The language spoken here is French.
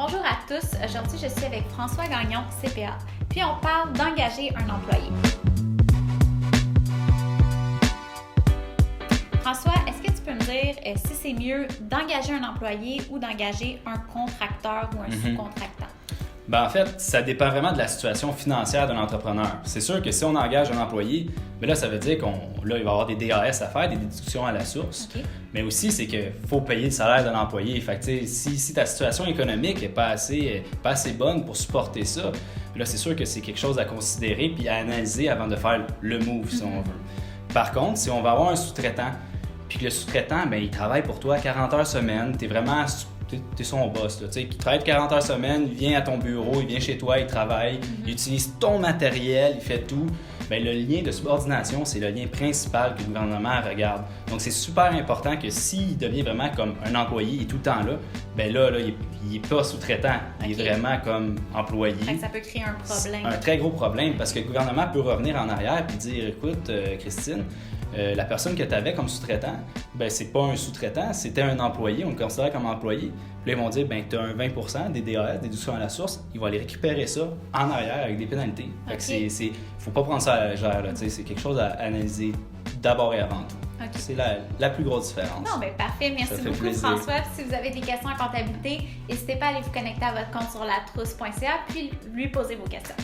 Bonjour à tous, aujourd'hui je suis avec François Gagnon, CPA, puis on parle d'engager un employé. François, est-ce que tu peux me dire si c'est mieux d'engager un employé ou d'engager un contracteur ou un sous-contractant? En fait, ça dépend vraiment de la situation financière de l'entrepreneur. C'est sûr que si on engage un employé, là, ça veut dire qu'il va y avoir des DAS à faire, des déductions à la source. Okay. Mais aussi, c'est qu'il faut payer le salaire de l'employé. Fait que, si ta situation économique n'est pas assez bonne pour supporter ça, là, c'est sûr que c'est quelque chose à considérer puis à analyser avant de faire le move, si on veut. Par contre, si on va avoir un sous-traitant, puis que le sous-traitant, il travaille pour toi 40 heures semaine, t'es son boss, qui travaille 40 heures semaine, il vient à ton bureau, il vient chez toi, il travaille, il utilise ton matériel, il fait tout. Le lien de subordination, c'est le lien principal que le gouvernement regarde. Donc, c'est super important que s'il devient vraiment comme un employé, il est tout le temps là, il n'est pas sous-traitant, il est vraiment comme employé. Ça peut créer un problème. Un très gros problème parce que le gouvernement peut revenir en arrière et dire, écoute, Christine, la personne que tu avais comme sous-traitant, c'est pas un sous-traitant, c'était un employé, on le considère comme employé. Puis là, ils vont dire, tu as un 20% des DAS, déduction à la source, ils vont aller récupérer ça en arrière avec des pénalités. Fait que faut pas prendre ça à la légère, là, c'est quelque chose à analyser d'abord et avant tout. Okay. C'est la plus grosse différence. Non, parfait. Merci beaucoup, plaisir. François. Si vous avez des questions en comptabilité, n'hésitez pas à aller vous connecter à votre compte sur latrousse.ca puis lui poser vos questions.